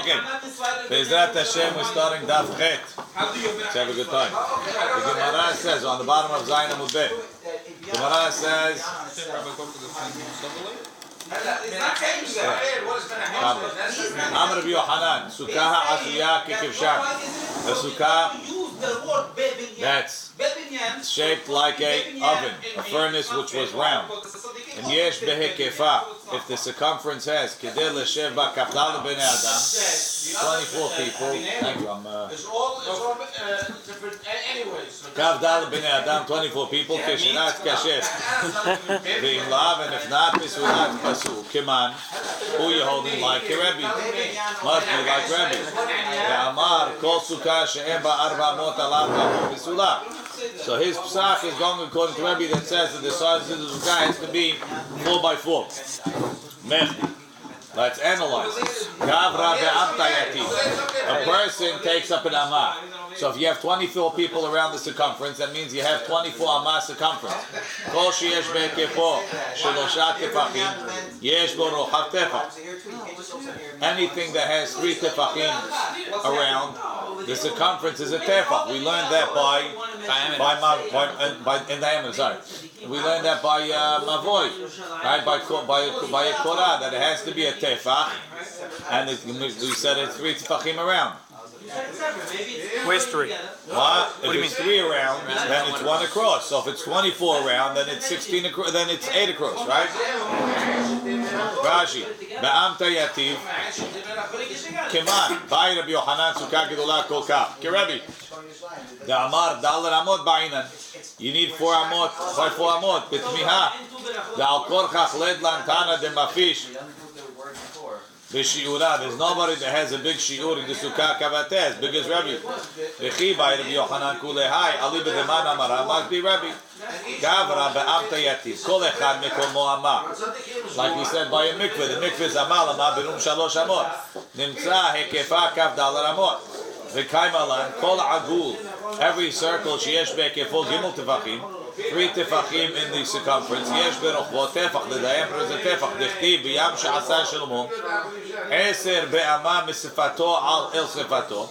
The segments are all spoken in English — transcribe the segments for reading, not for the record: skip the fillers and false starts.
Okay. Be'ezrat Hashem, we're starting Daf Chet. Let's have a good time. The Gemara says on the bottom of Zayin Amud Bet. The Gemara says. Amar Rabbi Yohanan, Sukah Asuya Kikivshan. The Sukah that's shaped like a oven, a furnace which was round. And yesh behekefa, if the circumference has kedel leshev ba kafdal ben adam, 24 people. Thank you. It's all different anyways. Kafdal ben adam, 24 people. Keshirat kashet. Being lav, and if not, misulat pasu. Kiman, who you holding like Rabbi? Must be like Rabbi. The Amar kol Sukah she'em ba arba mot alav ba misulat. So his psak is going according to Rabbi that says that the size of the Sukah has to be 4x4. Mehdi. Let's analyze. A person takes up an amah. So if you have 24 people around the circumference, that means you have 24 amah circumference. Kol sheyesh be'kefo shelosha tefachim yesh bo rochav tefach. Anything that has 3 tefachim around, the circumference is a tefach. We learned that in diameter. Sorry, we learned that by mavoy, right? By a korah, that it has to be a tefach, and we said it's 3 tefachim around. Where's 3? What? If it's 3 around, then it's 1 across. So if it's 24 around, then it's 16 across. Then it's 8 across, right? Rashi, Be'amta yativ, Keman, Bai Rabbi Yohanan Sukah Gedolah Kol Kaf. Rabbi, the Amar Dalar Amot Ba'inan. You need 4 amot by 4 amot. Betmiha, the Al Korchach Led Lantana de Mafish. There's nobody that has a big shiur in the Sukah Kavateh as big as Rabbi. Rechi by Rabbi Yochanan Kulehai, Ali B'deman Amara, must be Rabbi. Gavra be'amta yativ, kol echad mekomo amah. Like we said by a mikveh, the mikveh is amal, amah berum shalosh amot. Nimtza hekefa kaf dalar amot. V'kai malan, kol agul, every circle sheyesh be'kefol gimel tefachim, 3 tefachim in the circumference. Yesh berochvo tefach, the diameter is a tefach. Dechtiv b'yam she'asa Shlomo. 10 be'amah misifato al el sifato.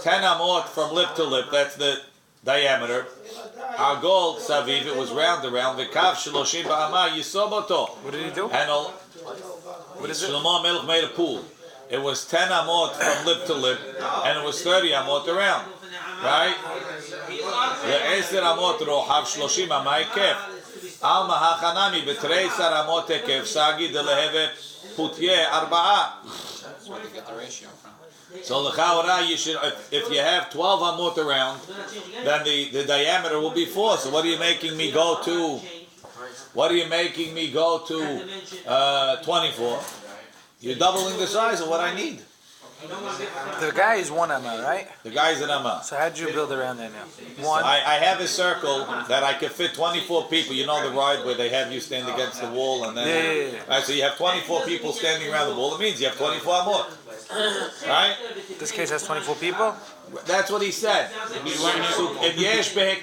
10 amot from lip to lip. That's the diameter. Our goal, saviv, it was round around. V'kav shloshim ba'amah yisoboto. What did he do? What is it? Shlomo Melech made a pool. It was 10 amot from lip to lip, and it was 30 amot around. Right? ו10 אמות רוחב 30 אמה היקף. על מהחנמי ב13 אמות היקף סגי דלהווה פותיה 4. So l'chaora, you should, if you have 12 amot around, then the diameter will be 4. So what are you making me go to? What are you making me go to 24? You're doubling the size of what I need. The guy is 1 amma, right? The guy is an amma. So how did you build around that now? 1? I have a circle that I can fit 24 people. You know the ride where they have you stand against the wall and then... Yeah. Right, so you have 24 people standing around the wall. It means you have 24 amot. Right? This case has 24 people? That's what he said. That's what I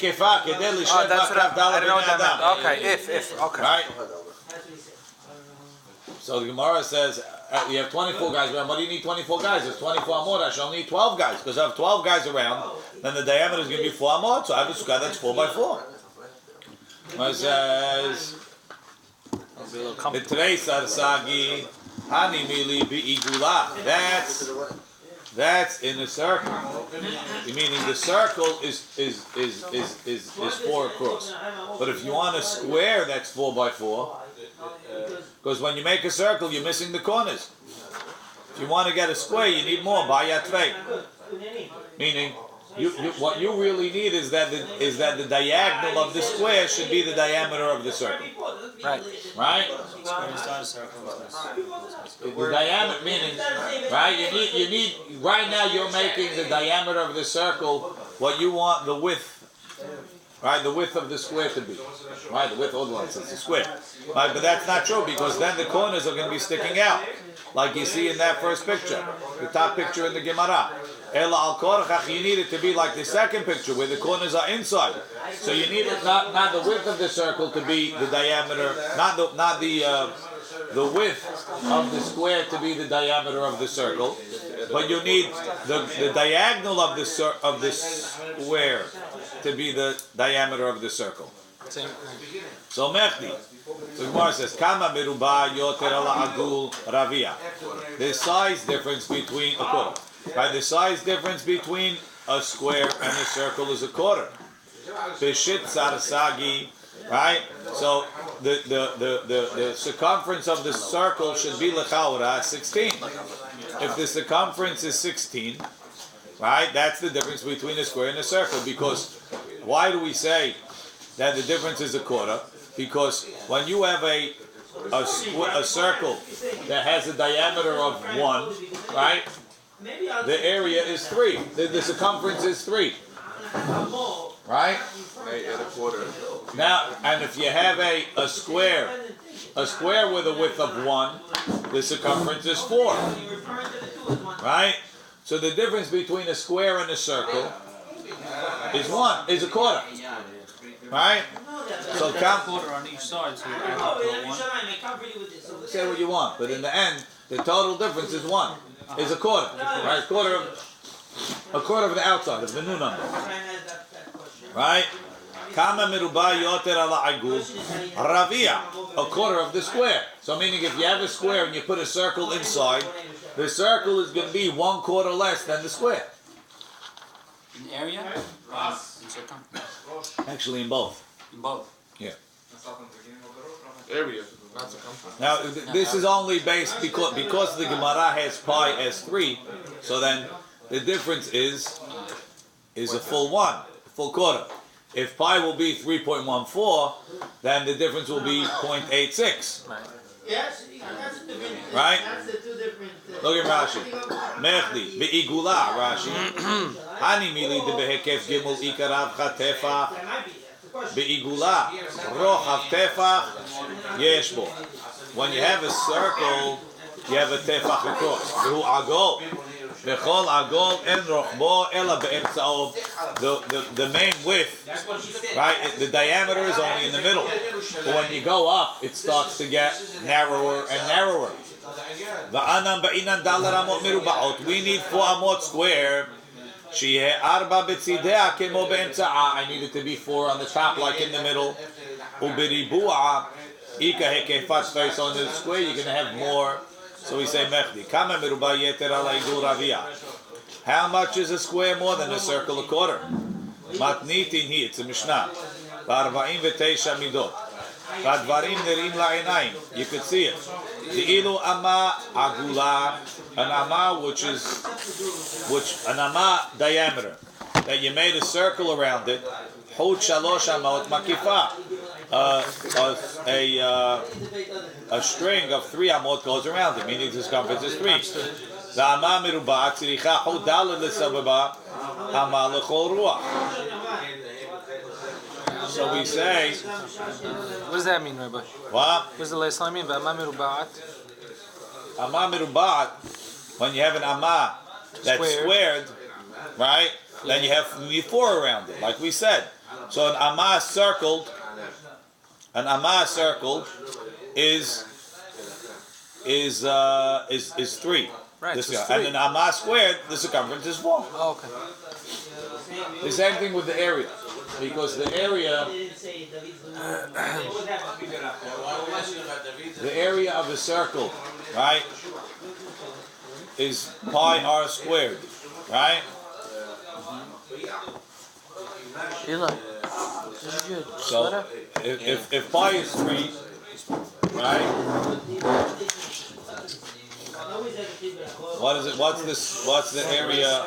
don't know what that meant. Okay, if. Okay. Right? So the Gemara says, you have 24 guys around. What do you need 24 guys? There's 24 amot. I shall need 12 guys. Because I have 12 guys around, then the diameter is going to be 4 amot. So I have a Sukah that's 4 by 4. It says, that's in a circle. Meaning the circle is 4 across. But if you want a square that's 4 by 4, because when you make a circle, you're missing the corners. If you want to get a square, you need more. Bayatrei. Meaning, what you really need is that the diagonal of the square should be the diameter of the circle. Right. Right? The diameter, meaning, right? You need. Right now, you're making the diameter of the circle what you want the width. Right, the width of the square to be. Right, the width of the square. Right, but that's not true because then the corners are going to be sticking out. Like you see in that first picture. The top picture in the Gemara. Ela al korchach, you need it to be like the second picture where the corners are inside. So you need it not the width of the circle to be the diameter, not the width of the square to be the diameter of the circle. but you need the diagonal of the square to be the diameter of the circle. So mechdi. So Gemara says, Kama meruba yoter ala agul ravia. The size difference between a quarter. Right? The size difference between a square and a circle is a quarter. Bishit sarsagi. Right? So the circumference of the circle should be lechaura 16. If the circumference is 16, right, that's the difference between a square and a circle. Because why do we say that the difference is a quarter? Because when you have a circle that has a diameter of 1, right, the area is 3. The circumference is 3. Right? Now, and if you have a square with a width of 1, the circumference is 4. Right? So the difference between a square and a circle is a quarter. Right? So count quarter on each side, so say what you want, but in the end, the total difference is 1. Is a quarter. Right? A quarter of the outside of the new number. Right? Kama miruba yoter ala agul ravia, a quarter of the square. So meaning if you have a square and you put a circle inside, the circle is going to be 1/4 less than the square. in area, in circumference. Actually in both. In both. Yeah. Area, not circumference. Now this is only based because the Gemara has pi as 3, so then the difference is a full 1, full quarter. If pi will be 3.14, then the difference will be 0.86. Yes, that's the different. Right? That's the two different. Look at Rashi. Mechdi, be'igula, Rashi. Hani mili de behekef gimel ikarav chatefach. Be'igula, rochav tefach, yesh bo. When you have a circle, you have a tefach across. Behu agol. Bechol agol en rochbo ela be'emtzao. The main width, right? The diameter is only in the middle. But when you go up, it starts to get narrower and narrower. Va'anam ba'inan dalar amot mirubaot. We need 4 amot square. Sheyeh arba betzidea kemo be'emtza'a. I need it to be 4 on the top, like in the middle. Uberibu'a ika hekefat space on the square. You're going to have more. So we say mechdi. Kama miruba yeter ala igul ravia. How much is a square more than a circle? A quarter. Matnitin hi. It's a Mishnah. V'arba'im v'teisha midot. V'advarim nerim la'inayim. You could see it. Di'ilu ama agula. An ama an ama diameter. That you made a circle around it. Hod shalosh amot makifa. A string of 3 amot goes around it, meaning the circumference is 3. The ama miruba tziricha hod dalad l'sababa ama l'chol ruach. So we say, What does that mean, Rabbi? what? What does the last line mean? V'ama mirubaat. Ama miruba, when you have an ama that's squared, right? Then you have 4 around it, like we said. So an ama circled is 3. Right, This so it's guy. And 3. an ama squared, the circumference is 4. Oh, okay. The same thing with the area, because the area of a circle, right, is pi r squared, right? Eli, this is good. So if pi is 3, right? What is it? What's the area?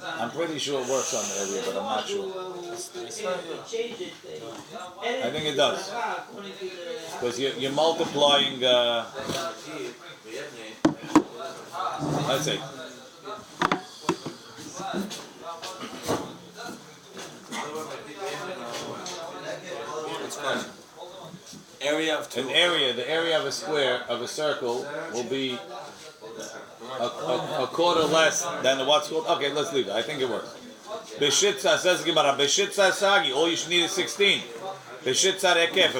I'm pretty sure it works on the area, but I'm not sure. I think it does. Because you're multiplying, let's see. The area of a square, of a circle, will be a quarter less than what's called. Okay, let's leave it. I think it works. Beshitza says Gemara. Beshitza sagi. All you should need is 16. Beshitza rekef.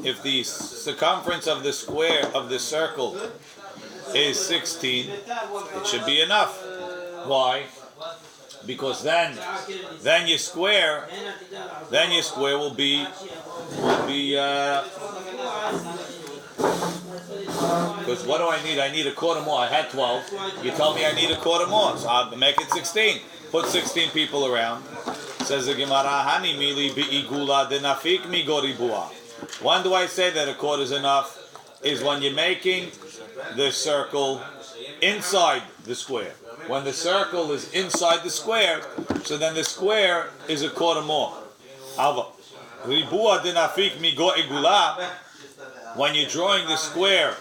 If the circumference of the square of the circle is 16, it should be enough. Why? Because then your square will be because what do I need? I need a quarter more. I had 12. You told me I need a quarter more, so I'll make it 16. Put 16 people around. Says the Gemara, Hani mili bi'igula denafik mi goribua. When do I say that a quarter is enough? Is when you're making the circle inside the square. When the circle is inside the square, so then the square is a quarter more. Ribua denafik mi goribua. When you're drawing the square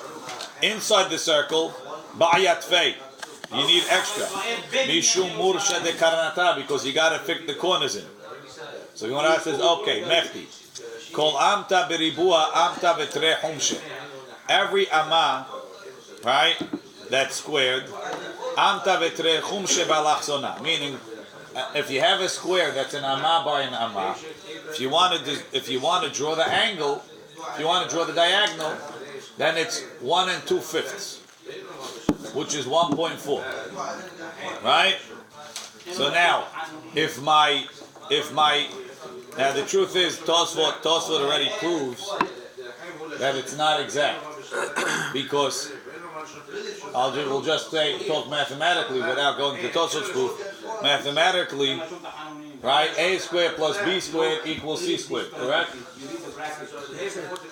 inside the circle, ba'ayat fei, you need extra. Mishum mursha de karnata, because you got to fit the corners in. So the Gemara says, okay, mechti. Kol amta beribua amta betre humshe. Every amma, right, that's squared, amta betre humshe balachzona. Meaning, if you have a square that's an amma by an amma, if you want to draw the angle, if you want to draw the diagonal, then it's 1 2/5, which is 1.4, right? So now, now the truth is, Tosfot already proves that it's not exact, because we'll just talk mathematically without going to Tosfot's proof. Mathematically, right? A squared plus B squared equals C squared, correct? You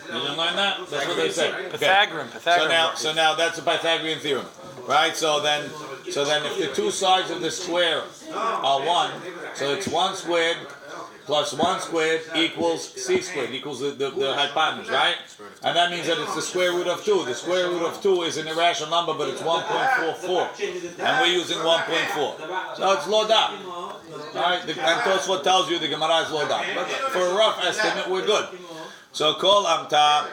didn't learn that? That's what they say. Pythagorean. So now that's a Pythagorean theorem, right? So then if the two sides of the square are 1, so it's 1 squared plus 1 squared equals C squared, equals the hypotenuse, right? And that means that it's the square root of 2. The square root of 2 is an irrational number, but it's 1.44, and we're using 1.4. So it's loda. Right? And Tosfot tells you the Gemara is loda. But for a rough estimate, we're good. So kol amta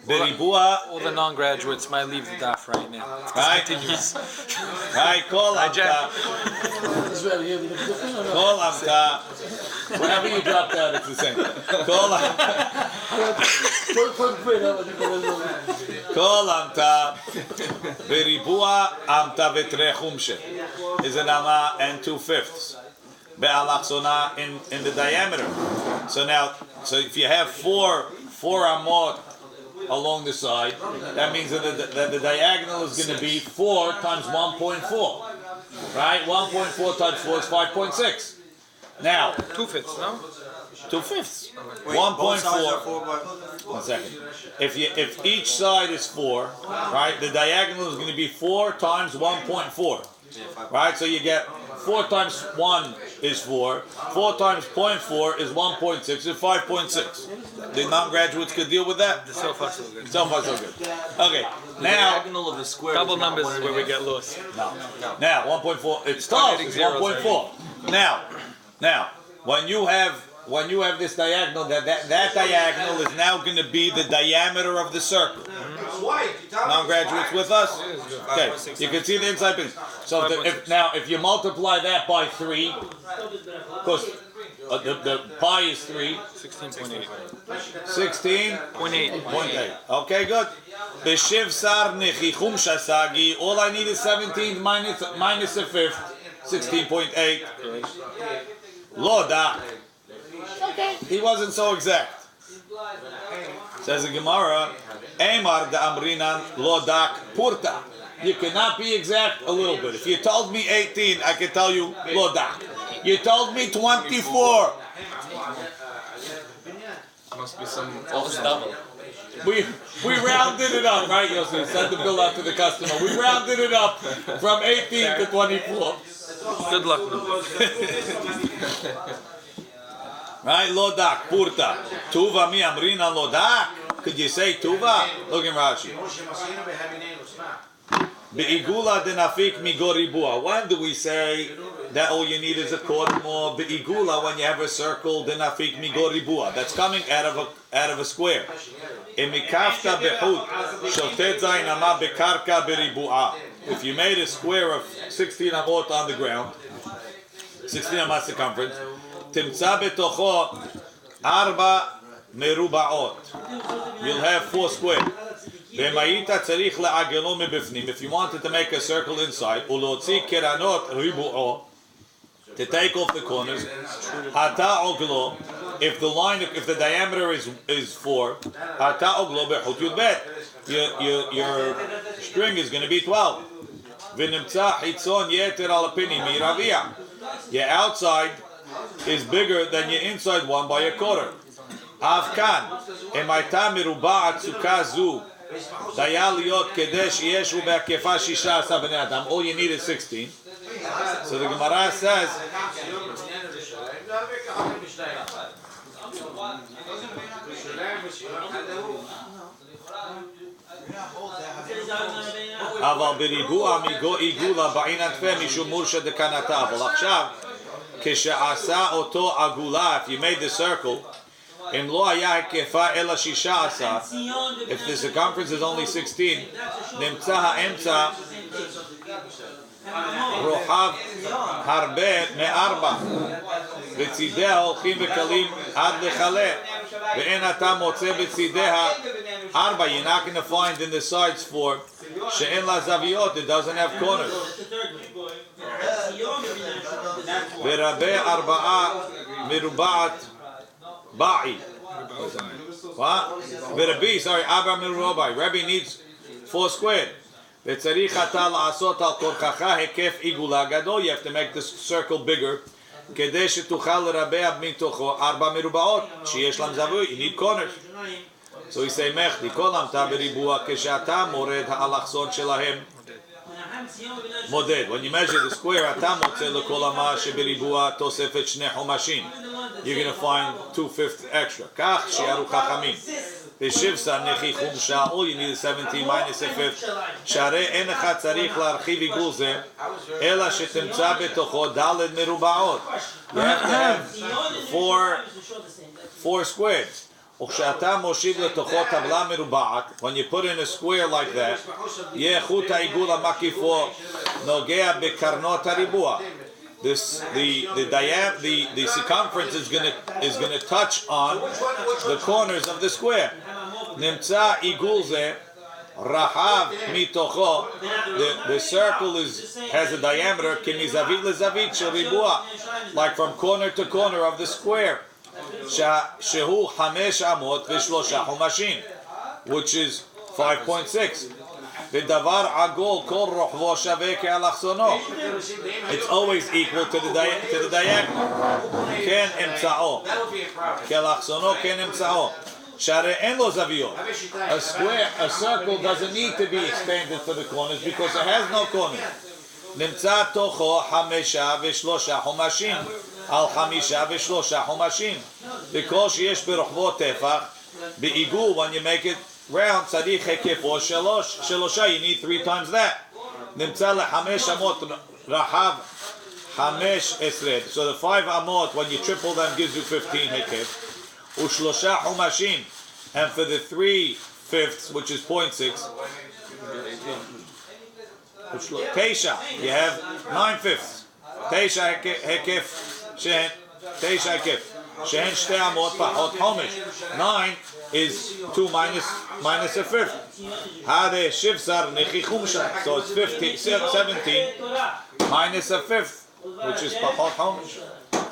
beribua. All the non-graduates might leave the daf right now. Right? Right, kol amta. Kol amta. Whenever you drop out, it's the same. Kol amta beribua amta vetre chumshe is an amma and 2/5 be'alachzona in the diameter. So if you have four amot along the side, that means that the diagonal is going to be 4 times 1.4, right? 1.4 times 4 is 5.6. Now 2/5, no? 2/5. 1.4. 1 second. If each side is 4, right? The diagonal is going to be 4 times 1.4, right? So you get 4 times 1 is 4. 4 times 0.4 is 1.6. Is 5.6. The non-graduates could deal with that. So far so good. So far so good. Okay. Now Diagonal of the square. Double numbers is where we get lost. Now 1.4. It's close. It's 1.4. Now when you have this diagonal, that diagonal is now going to be the diameter of the circle. Non-graduates with us? Okay, you can see the inside pins. So if you multiply that by 3, because the pi is 3. 16.8. 16.8. Okay, good. All I need is 17 minus a fifth. 16.8. Lo dak. Okay. He wasn't so exact. Says the Gemara, Emar da amrinan lo dak purta. You cannot be exact a little bit. If you told me 18, I can tell you lo dak. You told me 24. Must be some almost double. We rounded it up, right, Yosef? Send the bill out to the customer. We rounded it up from 18 to 24. Good luck. Right, lodak, purta. Tuva mi amrina lodak. Could you say tuva? Look in Rashi. Be'igula denafik mi goribua. When do we say that all you need is a quarter more? Be'igula, when you have a circle, denafik mi goribua. That's coming out of a square. Imikafta behut shotet zayin ama bekarka beribua. If you made a square of 16 amot on the ground, 16 amot circumference, timtza betocho arba merubaot. You'll have 4 square. V'mayita tzarich le'agelo mebifnim. If you wanted to make a circle inside, ulotzi keranot ribu'o, to take off the corners, hata oglo. If the diameter is 4, hata oglo bechut yudbet. Your string is going to be 12. V'nimtza hitzon yeter al pini miravia. Your outside is bigger than your inside one by a quarter. Avkan emaita miruba'at sukah zu daya liot kedesh yeshu be'akefa 16 bnei adam. All you need is 16. So the Gemara says, אבל בריבוע מגו עיגולה בעין ענפי משום מורשה דקנתה. אבל עכשיו, כשעשה אותו עגולה, if you made the circle, אם לא היה היקפה אלא 16, if the circumference is only 16, נמצא האמצע רוחב הרבה מארבע, וצידיה הולכים וקלים עד לחלה, ואין אתה מוצא בצידיה ארבע. You're not going to find in the sides 4 שאין לה זוויות, it doesn't have corners. ורבה ארבעה מרובעת ba'i. What? Rabbi, sorry, Haber Rabbi. Rabbi needs 4 squared. וצריך אתה לעשות על כורכך היקף עיגולה גדול. You have to make the circle bigger. כדי שתוכל לרבע מתוכו 4 מרובעות שיש להם זוויות. You need corners. So he say, מחדי, כל המתה בריבוע כשאתה מורד האלכסון שלהם. מודד. When you measure the square, אתה מוצא לכל אמה שבריבוע תוספת 2 חומשים. You're going to find 2/5 extra. כך שיערו חכמים. בשבסה נכי חומשה, all you need is 17 minus a 5. שהרי אין לך צריך להרחיב עיגול זה, אלא שתמצא בתוכו ד' מרובעות. You have to have 4 squares. וכשאתה מושיב לתוכו טבלה מרובעת, when you put in a square like that, יהיה חוט העיגול המקיפו נוגע בקרנות הריבוע. The circumference is gonna touch on the corners of the square. נמצא עיגול זה רחב מתוכו. The circle has a diameter כמזווית לזווית של ריבוע, like from corner to corner of the square. שהוא 5 אמות ו3 חומשים, which is 5.6. ודבר עגול כל רוחבו שווה כאלכסונו. It's always equal to the diagonal. כן אמצעו. כאלכסונו כן אמצעו. שהרי אין לו זוויות. A circle doesn't need to be expanded for the corners because it has no corners. נמצא תוכו 5 ו3 חומשים. על 5 ו3 חומשים. וכל שיש ברוחבו טפח, בעיגול, when you make it round, צריך היקפו 3, you need 3 times that. נמצא ל5 אמות רחב 15. So the 5 אמות, when you triple them, gives you 15 היקף. ו3 חומשים, and for the 3/5, which is 0.6, 9, you have 9/5. 9 היקף. שהן 2 אמות פחות חומש. 9 is 2 minus a 5. הרי 17 נכי חומשה. So it's 17 minus a 5, which is פחות חומש.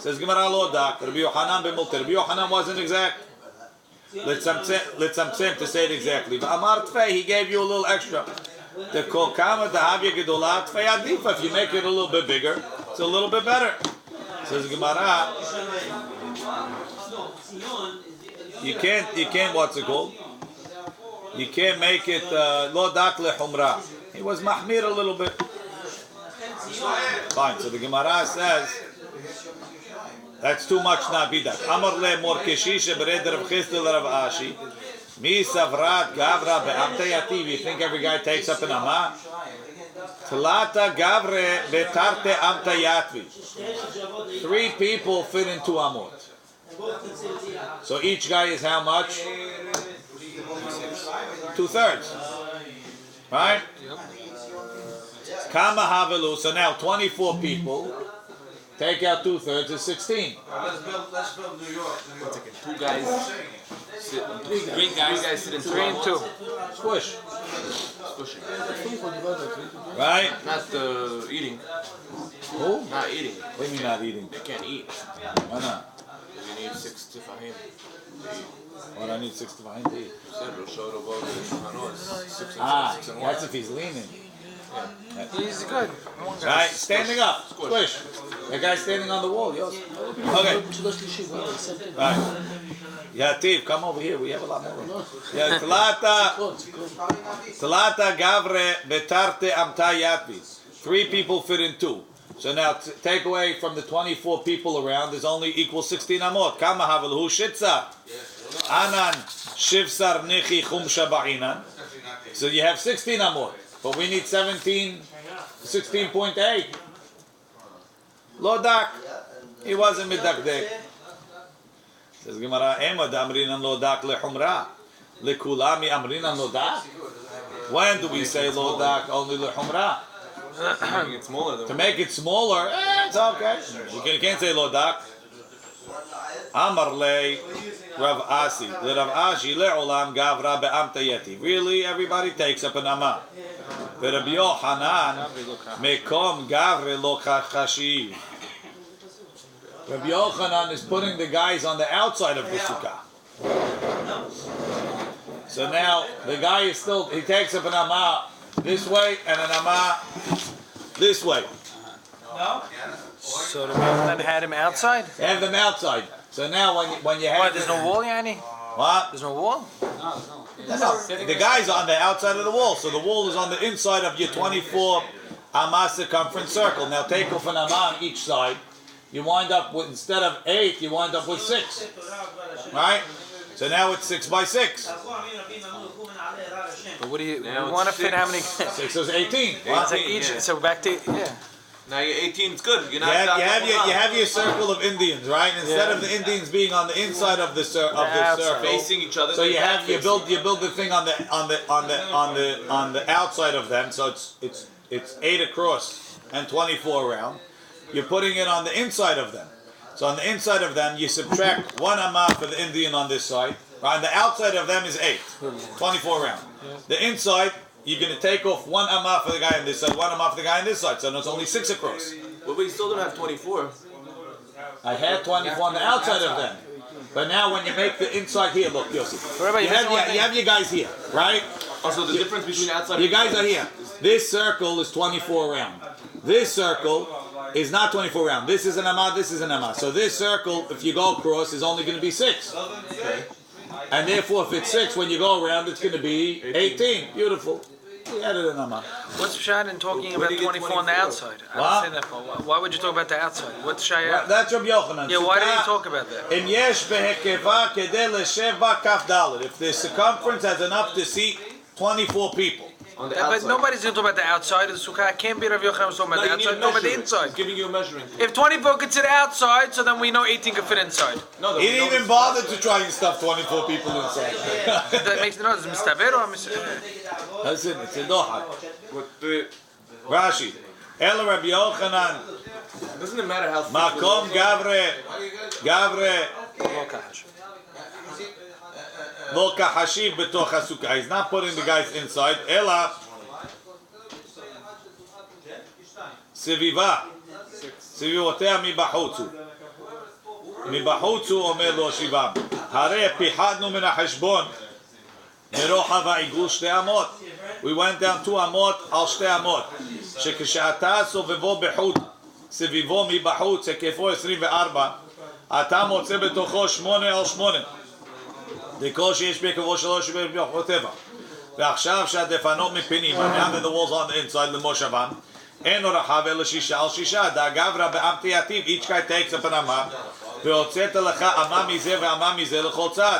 Says Gemara לא דק, Rabbi Yochanan במולטה. Rabbi Yochanan wasn't exact. לצמצם to say it exactly. ואמר תפי, he gave you a little extra. The kol kama dahavya gedola tfei adifa. If you make it a little bit bigger, it's a little bit better. Says Gemara, you can't, what's it called? You can't make it lo dak lechumra. He was mahmir a little bit. Fine. So the Gemara says that's too much nabidak. Amar le mor keshisha bered Rav Chisda Rav Ashi. Mi savrat gavra be'amte yativ. You think every guy takes up an amma? Tlata gavre betarte amta yatvi. 3 people fit in 2 amot. So each guy is how much? 2/3. Right? Kama havelu. So now 24 people. Take out 2/3 is 16. Let's build New York. 2 guys. Three guys sit in 3 and 2. Squish. Squishing. Right? Not eating. Who? Not eating. What do you mean not eating? They can't eat. Why not? You need 6 tefahim. What I need 6 to find to eat. Said Rosh Hashanah, 6 and 1. That's if he's leaning. He's good. Right, standing up. Squish. That guy's standing on the wall. Yes. Okay. Right. Yativ, come over here. We have a lot more room. Yeah, Talata Gavre Betarte Amta Yatvi. 3 people fit in 2. So now take away from the 24 people around, there's only equal 16 amot. Kama havelhu shitza. Anan shivsar nichi chumsha ba'inan. So you have 16 amot. But we need 16.8. Lodak. He wasn't midakdek. Says Gemara, Ema damrinan lodak lehumra. Lekulami amrinan lodak. When do we say lodak only lehumra? To make it smaller, it's okay. You can't say lodak. Amar le Rav Asi. Le Rav Ashi le'olam gavra be'amtayeti. Really, everybody takes up an amah. Rabbi Yochanan mekom gavre lo chashiv. Rabbi Yochanan is putting the guys on the outside of the sukkah. So now the guy is still, he takes up an amah this way and an amah this way. No? So the man had him outside? Have them outside. So now when you have What, there's no wall, Yanni? what? There's no wall? No, the guy's on the outside of the wall, so the wall is on the inside of your 24 amah circumference circle. Now take off an amah on each side. You wind up with, instead of 8, you wind up with 6. Right? So now it's 6 by 6. But what do you want to fit how many? 6 is 18. It's like each, so back to, Now you're 18, it's good. You're You not have your circle of Indians, right? Instead of the Indians being on the inside of the circle, facing each other. so you build the thing on the outside of them. So it's 8 across and 24 around. You're putting it on the inside of them. So on the inside of them, you subtract 1 amah for the Indian on this side. Right? And the outside of them is 8, 24 around. The inside, you're going to take off 1 amah for the guy on this side, 1 amah for the guy on this side. So it's only 6 across. But we still don't have 24. I had 24 on the outside of them. But now when you make the inside here, look, Yossi. You have your guys here, right? Also, the difference between outside You guys are here. This circle is 24 around. This circle is not 24 around. This is an amah, this is an amah. So this circle, if you go across, is only going to be 6. Okay. And therefore, if it's 6, when you go around, it's going to be 18. Beautiful. We added an amah. What's Shad in talking about 24 on the outside? I don't say that part. Why would you talk about the outside? What's Shayah? That's Rabbi Yochanan. Yeah, why did he talk about that? Im yesh behekeva kedei leshev ba kaf dalet. If the circumference has enough to seat 24 people. On the But outside. nobody's going to talk about the outside of the Sukah. It can't be Rav Yochanan was talking about the outside. Talk about the inside. Giving you a measuring. If 24 could sit outside, so then we know 18 could fit inside. No, He didn't even bother to try and stuff 24 people inside. That makes no sense. Mistaver or That's it. It's a doha. What the, Rashi. El Rabbi Yochanan. doesn't it matter how thick Makom gavre. Lo kahashiv betoch hasukah. He's not putting the guys inside. Ela. Seviva. Sevivotea mibahutzu. Mibahutzu omer lo shivam. Hare pihadnu min hashbon. Merochav ha'igul shte amot. We went down 2 amot al shte amot. שכשאתה סובבו בחוט, סביבו מבחוץ, היקפו 24, אתה מוצא בתוכו 8 על 8. לכל שיש בהיקפו 3 וטבע. ועכשיו שהדפנות מפינים, now that the walls on the inside, למושבם, אין רחב אלא 6 על 6. דאגברא באמתי יתיב, each guy takes up an אמה, והוצאת לך אמה מזה ואמה מזה לכל צד.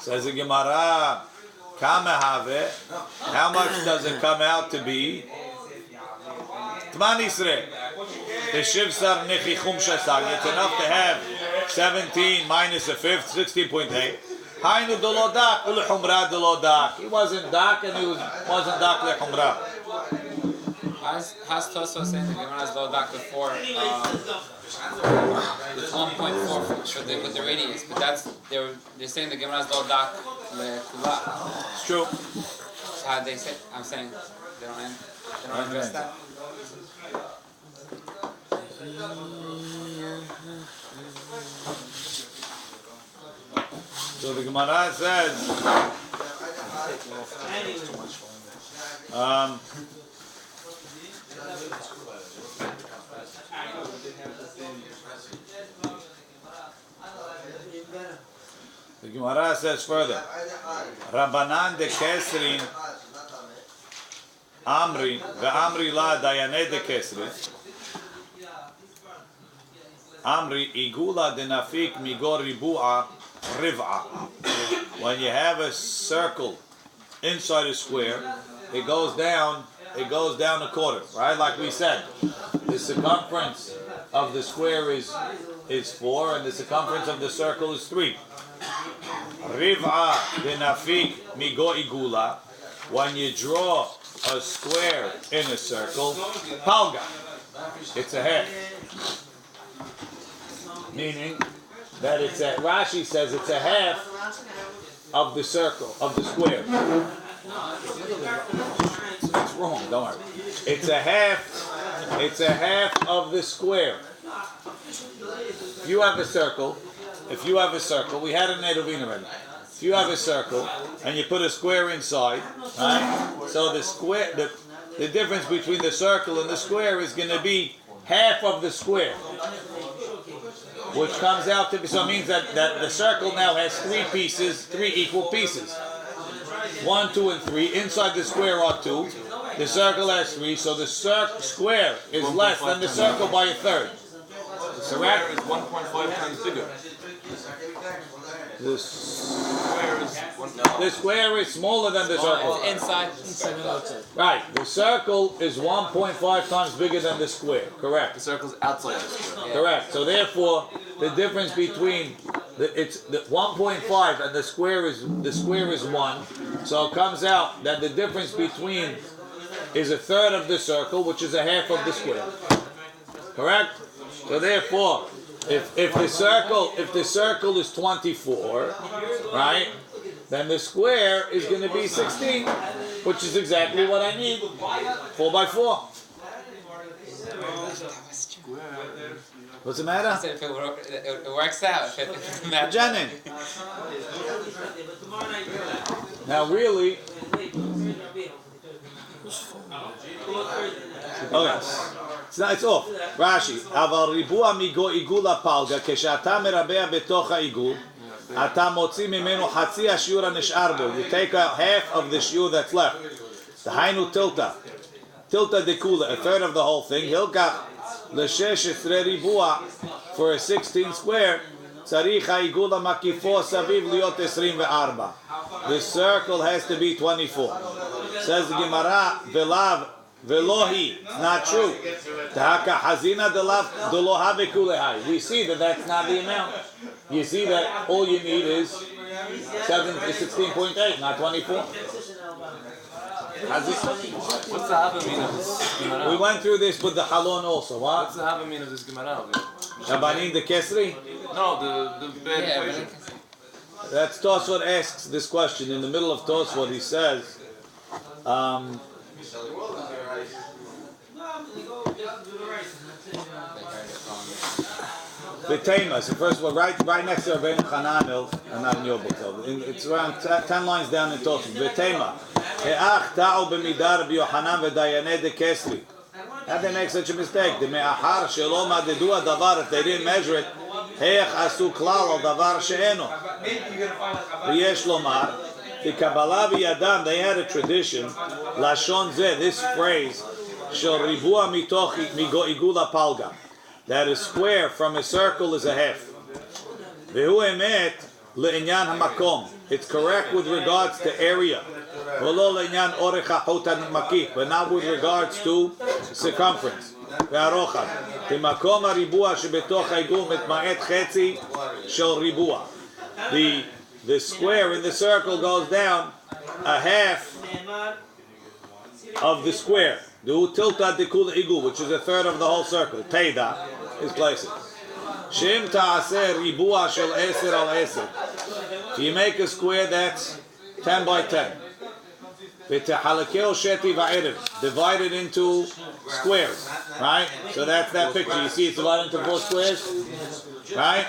Says the Gemara, כמה הווה? How much does it come out to be? Tman Yisrael. The Shivsar Nechichum Shasar. It's enough to have 17 minus a fifth, 16.8. Hainu Dolodak, Ulchumra Dolodak. He wasn't dark and he wasn't dark Lechumra. How's Tosso saying the Gemara's low dock before? It's 1.4 with the radius, but they're saying the Gemara's low dock lekula. It's true. So how they say? I'm saying they don't address that. So the Gemara says, the Gemara says further, Rabbanan de Kesrin Amri ve'amri la dayane de Kesrin Amri igula de nafik migor ribu'a riv'a. When you have a circle inside a square, it goes down a quarter, right? Like we said, the circumference of the square is 4 and the circumference of the circle is 3. Riv'a de nafik migo igula. When you draw a square in a circle, palga, it's a half. Meaning that it's a, Rashi says it's a half of the circle, of the square. It's wrong, don't worry. It's a half of the square. If you have a circle, we had a Nedovin already. If you have a circle and you put a square inside, right? So the square, the difference between the circle and the square is going to be half of the square. Which comes out to be, so it means that the circle now has 3 equal pieces. 1, 2, and 3. Inside the square are 2. The circle has 3, so the square is less than the circle by a third. The square is 1.5 times bigger. The square is smaller than the circle. Inside. Right. The circle is 1.5 times bigger than the square. Correct. The circle's outside the square. Correct. So therefore, the difference between the 1.5 and the square is 1. So it comes out that the difference between is a third of the circle, which is a half of the square. Correct. So therefore, if the circle is 24, right, then the square is going to be 16, which is exactly what I need. 4 by 4. What's the matter? I said if it works out. If it's Janin. Now really, okay. It's off. Rashi. Aval ribua migo igula palga. כשאתה מרבע בתוך העיגול, אתה מוציא ממנו חצי השיעור הנשאר בו. You take a half of the shiur that's left. דהיינו tilta. Tilta dekula, a third of the whole thing. הילקח ל-16 ריבוע for a 16 square. צריך העיגול המקיפו סביב להיות 24. The circle has to be 24. Says the Gemara, velav velohi. It's not true. We see that that's not the amount. You see that all you need is 16.8, not 24. What's the Haber mean of this Gemara? We went through this with the halon also. What? What's the Haber mean of this Gemara? Shabanin the Kesri? No, the bad equation. That's Tosfot asks this question. In the middle of Tosfot he says, Betema. So first of all, right next to Rabbi Hananel, and not in your book. It's around 10 lines down in Tosfot. Betema. He'ach ta'u b'midar b'Yohanan v'dayanei de Kesri. How did they make such a mistake? The me'achar shelo madedu hadavar. If they didn't measure it, he'ach asu klal al davar she'eno. V'yesh lomar. The Kabbalah v'yadam, they had a tradition. Lashon zeh, this phrase, shel ribua mitoch migo igula palga. That a square from a circle is a half. Vehu emet le'inyan hamakom. It's correct with regards to area. V'lo le'inyan orech ha'chot ha'makif, but not with regards to circumference. Ve'arochad. Timakom ha'ribua shebetoch ha'igul mitma'et chetzi shel ribua. The square in the circle goes down a half of the square. Do tilta dekula igul, which is a third of the whole circle. Teida is places. Shem ta'aseh ribua shel eser al eser. If you make a square that's 10 by 10. V'tehalakeo sheti va'erev. Divide it into squares, right? So that's that picture. You see it's divided into 4 squares, right?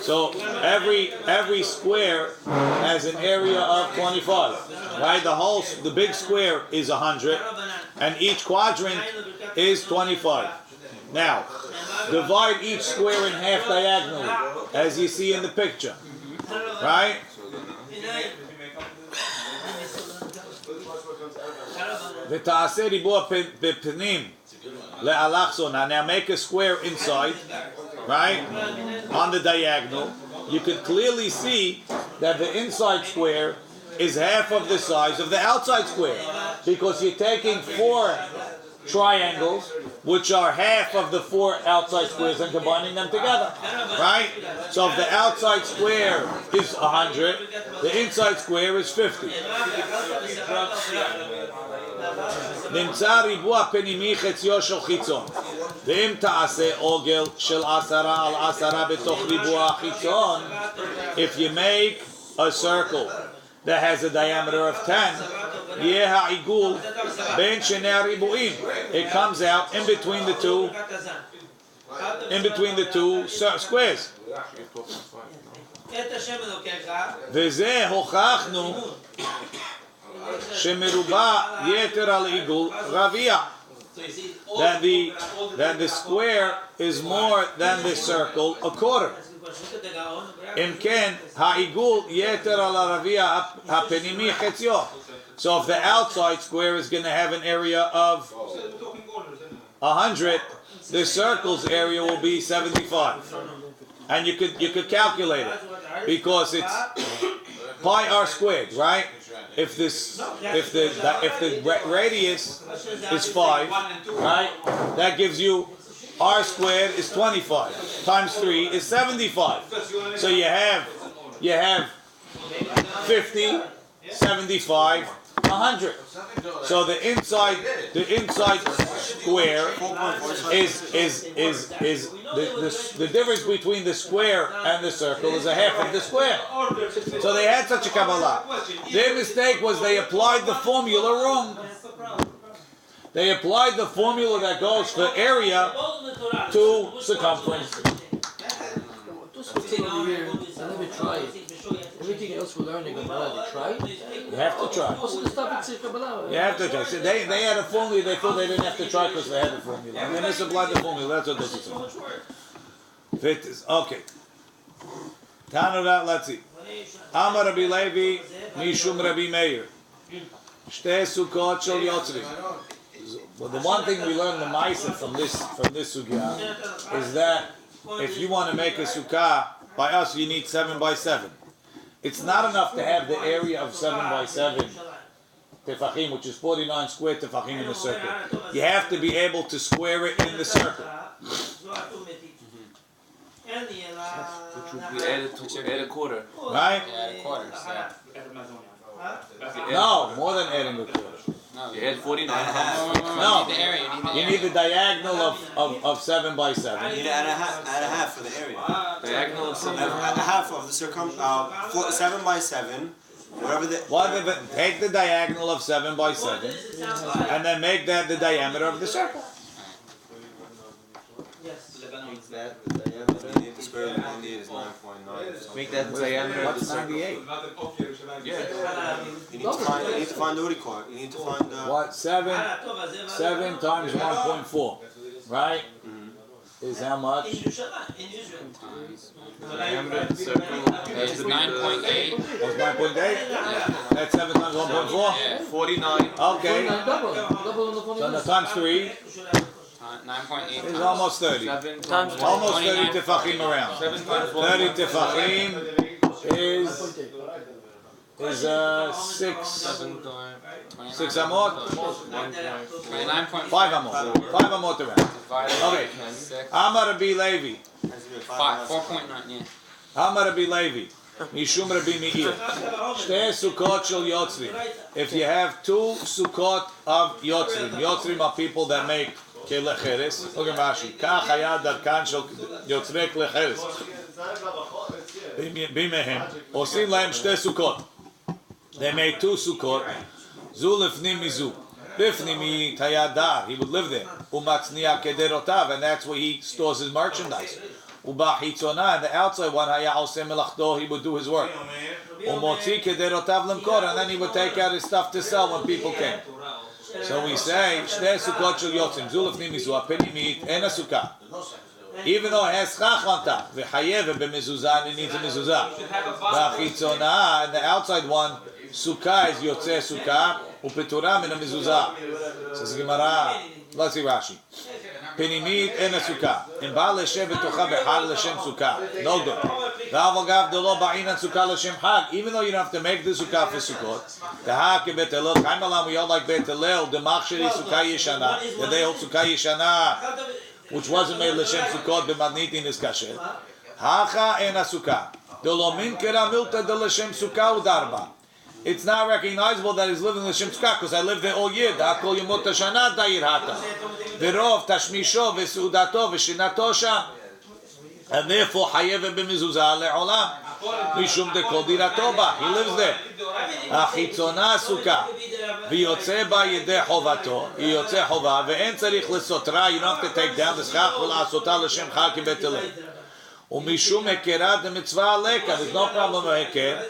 So every square has an area of 25, right? The big square is 100, and each quadrant is 25. Now, divide each square in half diagonally, as you see in the picture, right? Now make a square inside, right? On the diagonal, you can clearly see that the inside square is half of the size of the outside square, because you're taking 4 triangles, which are half of the 4 outside squares, and combining them together, right? So if the outside square is 100, the inside square is 50. נמצא ריבוע פנימי חציו של חיצון, ואם תעשה עוגל של 10 על 10 בתוך ריבוע החיצון, if you make a circle that has a diameter of 10, יהיה העיגול בין שני הריבועים. It comes out in between the two squares. וזה הוכחנו שמרובע יתר על עיגול רביע. That the square is more than the circle a quarter. אם כן, העיגול יתר על הרביע הפנימי חציו. So if the outside square is going to have an area of 100, the circle's area will be 75. And you could calculate it, because it's pi r squared, right? If the radius is 5, right? That gives you r squared is 25 times 3 is 75. So you have 50, 75, 100. So the inside square is the difference between the square and the circle is a half of the square. So they had such a Kabbalah. Their mistake was they applied the formula wrong. They applied the formula that goes for area to circumference. Everything else we're learning about, they try. You have to try. Also the stuff it's Kabbalah. You have to try. So they had a formula, they thought they didn't have to try because they had the formula. And they misapplied the formula, that's what does it. Fit is, okay. Tanura, let's see. Amar Rabbi Levi, Mishum Rabbi Meir. Shte Sukot Shel Yotzri. Well, the one thing we learn the Maisa from this Sugya is that if you want to make a Sukah, by us you need 7 by 7. It's not enough to have the area of 7 by 7 tefachim, which is 49 square tefachim in a circle. You have to be able to square it in the circle. We add a quarter. Right? Yeah, a quarter. No, more than adding a quarter. You add 49. No, The area, you need the diagonal of 7 by 7. You need to add a half for the area. Diagonal of 7. A half of the 7 by 7. Whatever Take the diagonal of 7 by 7 and then make that the diameter of the circle. the square root of 98 is 9.9. Make that diameter of the What's circle. 98? Yeah. You need to find the record. You need to find the... What? 7 times 1.4, right? Is how much? Diameter of the circle It's 9.8. Was 9.8? That's 7 times 1.4? Yeah. 49. Okay. Double on the So the times 3 9.8 is almost 30. 7 Times Almost 30 29. tefachim around. 7 times 30 1. tefachim is 6 6 amot, 29.5. 5 amot, 5 amot around. Okay. Amar Rabbi Levi. 4.9, yeah. Amar Rabbi Levi. Mishum Rabbi Meir. Shtei Sukot shel Yotzrim. If you have two Sukot of Yotzrim, Yotzrim are people that make Kele Cheres. Look at Rashi. Kach hayad darkan shel Yotzrei Kele Cheres. Bimehem. Osim lahem Shtei Sukot. They made two Sukkot. Zu lefnim mizu. Lifnimi tayadar. He would live there. Umatzniya kederotav, and that's where he stores his merchandise. Ubachitzona, and the outside one haya osem melachdo. He would do his work. Umotzi kederotav lemkor, and then he would take out his stuff to sell when people came. So we say shnei Sukkot shel yotzim. Zu lefnim mizu. Apinimit en Sukah. Even though it has chach on top, v'chayev b'mezuzah, and it needs a mezuzah. V'achitzona, and the outside one. Sukah is Yotzei Sukah, upetura min mezuzah. Says Gemara. Let's see Rashi. Penimit en Sukah. In Baal Hashem b'tocha b'chag l'shem Sukah. No good. V'avogav delo ba'inan Sukah l'shem Hag. Even though you don't have to make the Sukah for Sukkot. The Hag in Bet Hillel. Chaim Alam, we all like Bet Hillel. The Machsheri Sukah Yeshana. The day hold Sukah Yeshana, which wasn't made l'shem Sukkot b'madnitin is kasher. Hacha en Sukah. The lo min kera milta de l'shem Sukah udarba. It's not recognizable that he's living in the Shem Sukah because I lived there all year. Da'akol yomot hashana da'ir hata. V'rov tashmisho v'sudato v'shinato sham. And therefore, hayev b'mezuzah le'olam. Mishum dekol dirato ba. He lives there. Achitzona Sukah. V'yotze ba yedeh chovato. He yotze chova. Ve'en tzarich lesotra. You don't have to take down the schach v'la'asota l'shem chal ki bet Hillel. U'mishum hekerat mitzvah aleka. There's no problem with heker.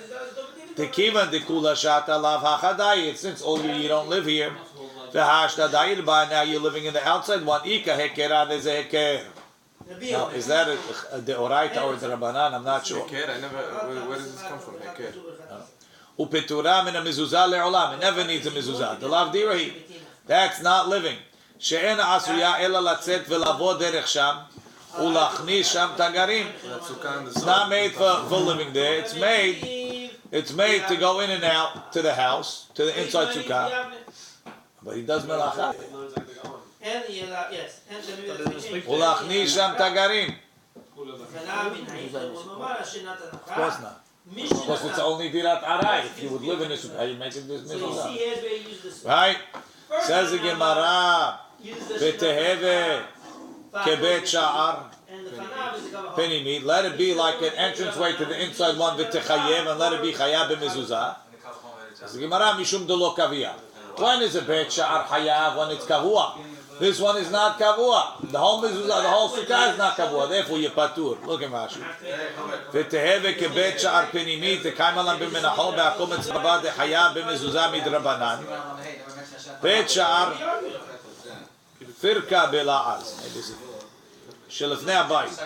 Tekivan dekula shata lav hachadayit. Since all you don't live here, v'hashtadayit ba. Now you're living in the outside one. Ika hekerat is a heker. Now is that a deoraita or a Rabbanan? I'm not sure. Heker, I never. Where does this come from? Heker. Upetura min a mezuzah le'olam. It never needs a mezuzah. The lav dirahi. That's not living. She'en asuya ela latzet ve'lavod derech sham ulachnis sham tagarim. It's not made for living there. It's made to go in and out to the house, to the inside sukkah. But he does melacha. Ulachni sham tagarim. Of course not. Because it's only dirat aray. If you would live in a sukkah, you make it this mezuzah. Right? Says the Gemara, Beteheve kebet sha'ar. Penimit, let it be like an entranceway to the inside one, v'techayev, and let it be chayav b'mezuzah. Says the Gemara, mishum delo kaviyah. When is a bet sha'ar chayav? When it's kavua. This one is not kavua. The whole mezuzah, the whole sukkah is not kavua. Therefore, you patur. Look at Rashi. V'teheve kebet sha'ar penimit, t'kaim alam b'menachol be'akometz rabah dechayav b'mezuzah midrabanan. Bet sha'ar firka bela'az. שלפני הבית.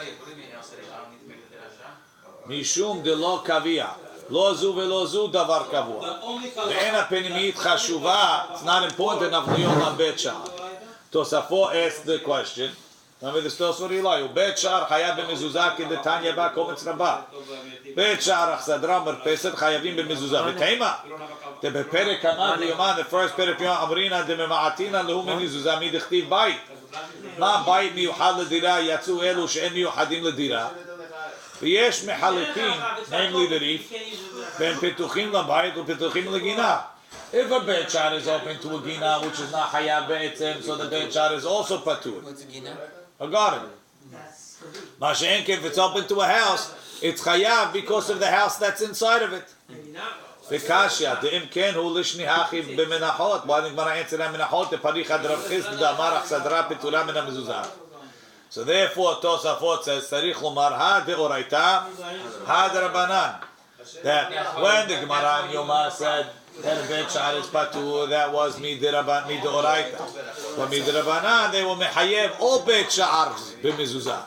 משום דלא קביע. לא זו ולא זו דבר קבוע. ואין הפנימית חשובה. It's not important enough ליום הבית שער. תוספו asked the question. remember the story אלוהי. בית שער חייב במזוזה כדתניא בה קומץ רבה. בית שער אכסדרה מרפסת חייבים במזוזה. ותאימה. בפרק כמה ביומן, the first פרק יום אמרינה דממעתינה להו ממזוזה מדכתיב בית. מה בית מיוחד לדירה יצאו אלו שאין מיוחדים לדירה ויש מחלקים namely the reef בין פתוחים לבית ופתוחים לגינה. If a beit shar is open to a gina which is not hayav בעצם, so the beit shar is also patur. What's a gina? A garden. מה שאין כן, if it's open to a house, it's hayav because of the house that's inside of it. וקשיא, דאם כן הוא לשניחי במנחות. בוא נגמר העצר המנחות, לפריך עד רב חיסד דאמר אכסדרה פטורה מן המזוזה. So therefore, Tosafot says, צריך לומר, הדאורייתא, הדרבנן. That when the Gemara in Yomah said that a beit shar is patur, that was midoraita. But midrabanan, they will mechayev all beit shars b'mezuzah.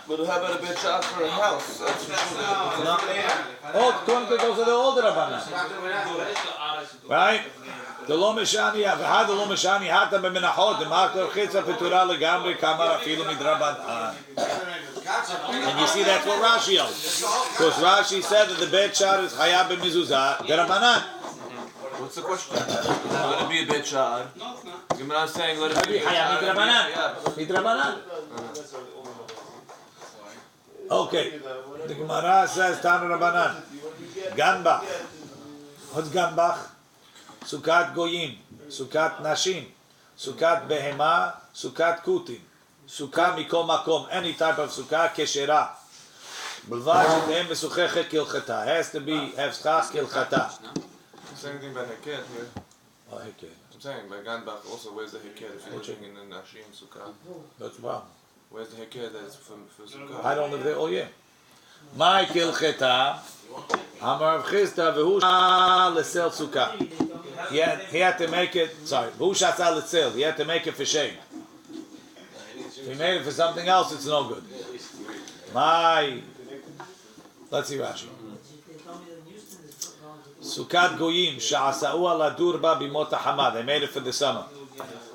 But how about a beit shar for a house? That's for sure. No. Oh, those are the older Rabbanan. Right? The lo meshani, v'had lo meshani hata b'menachot, d'markor chitza petura legamri kamar afilu midrabanan. And you see that's what Rashi owns. Because Rashi said that the beit shar is chayav b'mezuzah, d'Rabbanan. What's the question? Let it be a beit shar. Gemara is saying let it be chayav midrabanan. Okay. The Gemara says Tana Rabbanan. Ganbach. What's Ganbach? Sukat goyim, Sukat nashim, Sukat behema, Sukat kutin, Sukah mikol makom. Any type of Sukah keshera. B'lvad shetehem mesukechet kilchata. Has to be hefschach kilchata. Same thing by Heket here. Oh, Heket. I'm saying by Ganbach also. Where's the Heket if you're living in the Nashim Sukah? That's wrong. Where's the Heket that's for Sukah? I don't live there all year. My kilchata. Amar Rav Chisda v'hu shah l'sel Sukah. He had to make it. Sorry, v'hu shah l'sel. He had to make it for shame. If he made it for something else, it's no good. Let's see Rashi. Sukat goyim sha'asa'u ala durba bimot ha'chama. They made it for the summer.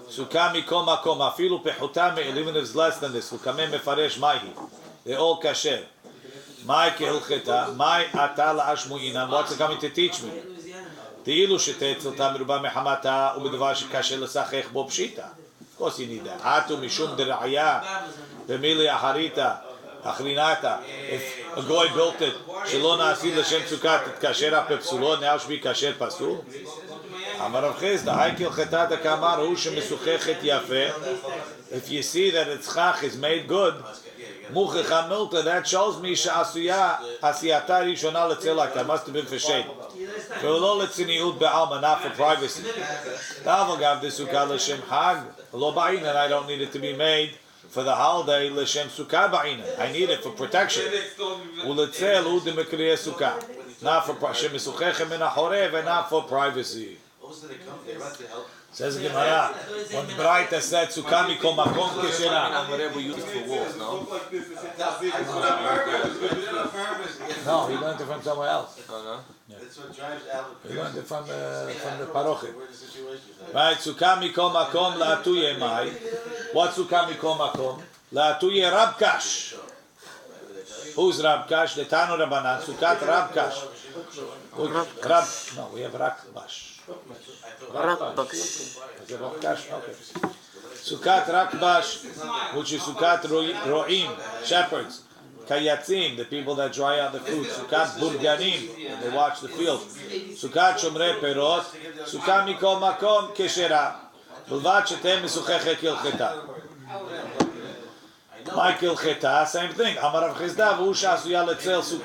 Sukah mikol makom afilu pechuta me'il, even if it's less than this. Sukameh mefaresh maihi. They're all kasher. Mai kehilcheta, mai ata la'ashmu'inan. What's it coming to teach me? Te'ilu shetetzilta meruba mehamata u'b'davar shekasher l'sachech bo pshita. Of course you need that. Atu mishum dera'aya v'mili aharita achrinata. If a goy built it, shelo na'asid l'shem sukat et kasher apepsulo, now should be kasher pasul. Amar Rav Chisda, hai kilcheta dekamar hu shemesuchechet yafeh. If you see that its chach is made good, muchecha milta, that shows me she'asuya asiyata rishona letzelak. That must have been for shade. Ve'lo letziniut be'alma, not for privacy. Ta'avol gav de sukkah l'shem hag lo ba'inan. I don't need it to be made for the holiday l'shem sukkah ba'inan. I need it for protection. Uletzel hu de mekriye sukkah, not for shemesuchechem min hachorev, and not for privacy. Says the Gemara, when Braita said Sukah mikol makom keshera. Whatever we use for walls, no? No, he learned it from somewhere else. Oh, no? That's what drives out. He learned it from the parochim. Right, Sukah mikol makom la'atuye mai. What's Sukah mikol makom? La'atuye rabkash. Who's rabkash? The Tanu Rabbanan. Sukat rabkash. No, we have rakbash. Sukat rakbash, which is Sukat ro'im, shepherds. Kayatzim, the people that dry out the fruit. Sukat burganim, they watch the field. Sukat shomrei perot. Sukat mikol makom keshera. B'lvad shetem mesuchechet kilcheta. My kilcheta, same thing. Amar Rav Chisda v'hu she'asuya letzel.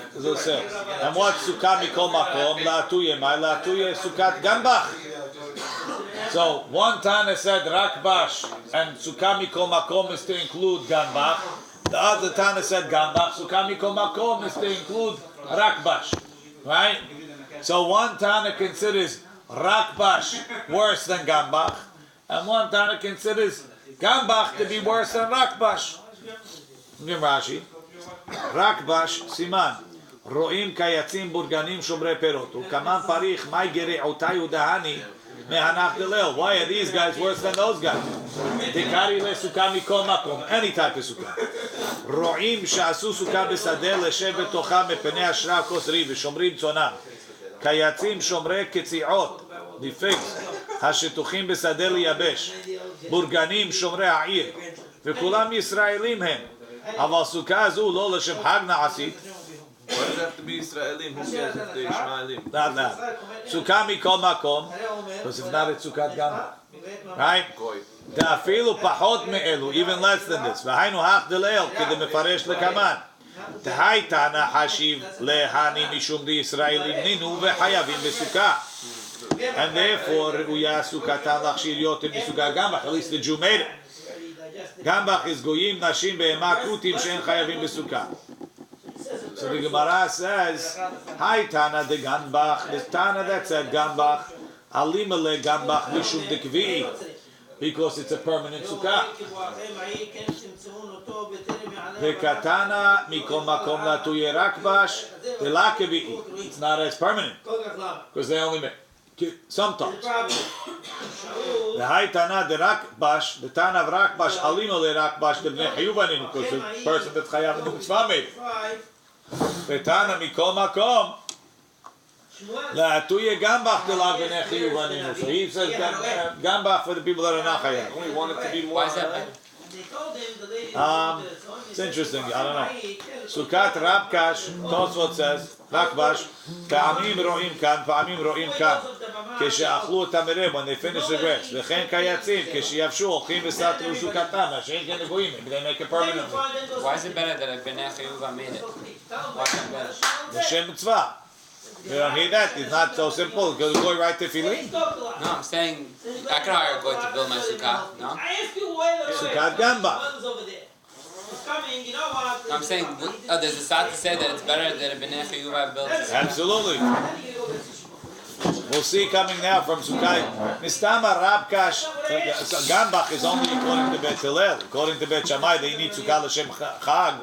And what's Sukat mikol makom? La'atuye mai, la'atuye Sukat ganbach. So one Tana said rakbash and Sukah mikol makom is to include ganbach. The other Tana said ganbach. Sukah mikol makom is to include rakbash, right? So one Tana considers rakbash worse than ganbach, and one Tana considers ganbach to be worse than rakbash. Give Rashi. Rakbash siman ro'im kayatzim burganim shomrei perot ukaman parich mai gere'otai udahani. Why are these guys worse than those guys? Tikari le sukkah mikol makom, any type of sukkah. Ro'im she'asu sukkah b'sadeh leshev betocha mepenei ashra kosri v'shomrim tzonam. Kayatzim shomrei ketziot, the figs, hashetuchim b'sadeh liyabesh. Burganim shomrei ha'ir. V'kulam Yisraelim hem. Aval sukkah zu lo leshem hag na'asit. Why does it have to be Israelim? Who cares if they're Ishmaelim? Not that. Sukkah mikol makom, because if not, it's Sukkah ganbach. Right? Ta'afilu pachot me'elu, even less than this. V'hainu hach deleel, k'de mefaresh lekaman. T'hai tana hashiv lehani mishum di Yisraelim ninu v'chayavim b'sukkah. And therefore, uya sukkatan lachshir yotim b'sukkah ganbach. At least the Jew made it. Ganbach is goyim, nashim, be'ema, kutim, she'en chayavim b'sukkah. So the Gemara says, "Hi Tana de Ganbach." The Tana that said Ganbach, Alimale Ganbach mishum dekvi, because it's a permanent sukkah. The Katana mikol makom la tuye rakbash de la kevi. It's not as permanent because they only make sometimes. The Hi Tana de Rakbash, the Tana of Rakbash, Alimale Rakbash de bnei chayuvanim, because the person that chayav in the mitzvah made. Betana mikol makom la'atuye ganbach delav b'nei chiyuv aninu. So he says ganbach for the people that are not chayav. We want it to be more. Why is that? It's interesting. I don't know. Sukat Rabkash, Tosfot says, Rakbash, Pa'amim ro'im kan, Pa'amim ro'im kan. Keshe'achlu tamireh, when they finish the grass. V'chen kayatzim, kesheyavshu, ochim v'satru sukatam. Hashem can go in. They make it permanently. Why is it better that a Bnei Chiyuva made it? Why is it better? L'shem mitzvah. You don't hear that? It's not so simple. It goes right to tefillin. No, I'm saying I can hire a guy to build my sukkah. No. Sukat gamba. I'm saying there's a side to say that it's better that a Bnei Chiyuva builds it. Absolutely. We'll see coming now from Sukah. Mistama Rabkash Gambach is only according to Bet Hillel. According to Bet Shammai, they need Sukah l'Shem Chag.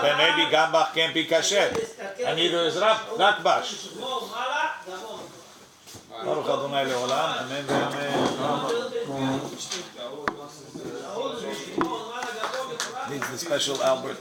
Then maybe Gambach can't be kasher, and neither is Rakbash. Baruch Adonai Leolam. Amen ve'amen. Needs the special Albert.